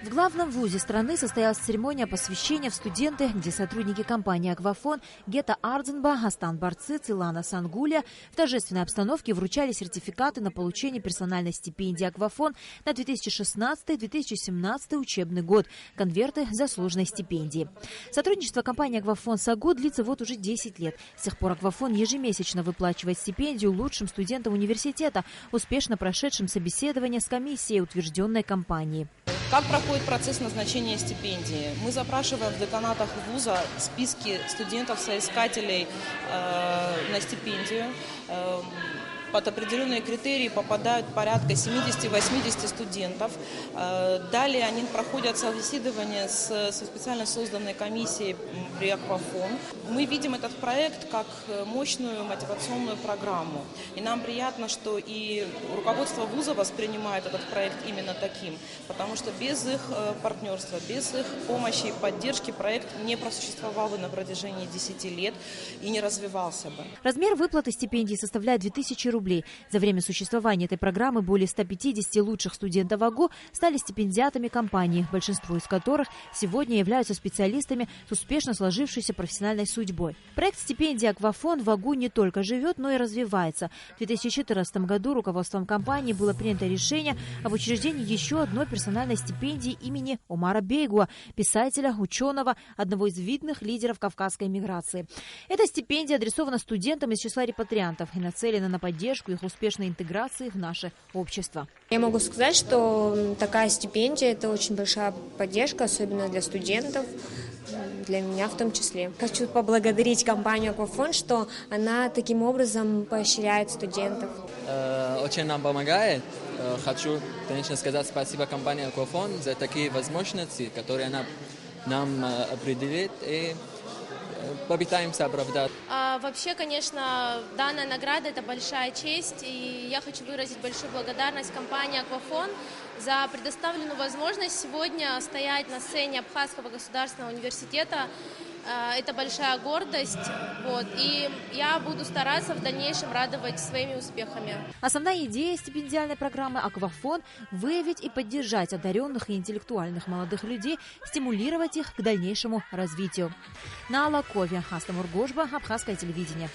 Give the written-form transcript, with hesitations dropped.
В главном вузе страны состоялась церемония посвящения в студенты, где сотрудники компании «Аквафон» Гета Ардзенба, Астан Барциц и Лана Сангулия в торжественной обстановке вручали сертификаты на получение персональной стипендии «Аквафон» на 2016-2017 учебный год, конверты заслуженной стипендии. Сотрудничество компании «Аквафон» с АГУ длится вот уже 10 лет. С тех пор «Аквафон» ежемесячно выплачивает стипендию лучшим студентам университета, успешно прошедшим собеседование с комиссией, утвержденной компанией. Как проходит процесс назначения стипендии? Мы запрашиваем в деканатах вуза списки студентов-соискателей на стипендию. Под определенные критерии попадают порядка 70-80 студентов. Далее они проходят собеседование со специально созданной комиссией при «Аквафон». Мы видим этот проект как мощную мотивационную программу. И нам приятно, что и руководство вуза воспринимает этот проект именно таким, потому что без их партнерства, без их помощи и поддержки проект не просуществовал бы на протяжении 10 лет и не развивался бы. Размер выплаты стипендий составляет 2000 рублей. За время существования этой программы более 150 лучших студентов АГУ стали стипендиатами компании, большинство из которых сегодня являются специалистами с успешно сложившейся профессиональной судьбой. Проект стипендии «Аквафон» в АГУ не только живет, но и развивается. В 2014 году руководством компании было принято решение об учреждении еще одной персональной стипендии имени Омара Бейгуа, писателя, ученого, одного из видных лидеров кавказской миграции. Эта стипендия адресована студентам из числа репатриантов и нацелена на поддержку их успешной интеграции в наше общество. Я могу сказать, что такая стипендия – это очень большая поддержка, особенно для студентов, для меня в том числе. Хочу поблагодарить компанию «Аквафон», что она таким образом поощряет студентов. Очень нам помогает. Хочу, конечно, сказать спасибо компании «Аквафон» за такие возможности, которые она нам определит, и попытаемся оправдать. Вообще, конечно, данная награда – это большая честь, и я хочу выразить большую благодарность компании «Аквафон» за предоставленную возможность сегодня стоять на сцене Абхазского государственного университета. Это большая гордость, и я буду стараться в дальнейшем радовать своими успехами. Основная идея стипендиальной программы «Аквафон» – выявить и поддержать одаренных и интеллектуальных молодых людей, стимулировать их к дальнейшему развитию. На Алакове, Астамур Гожба, Абхазское телевидение.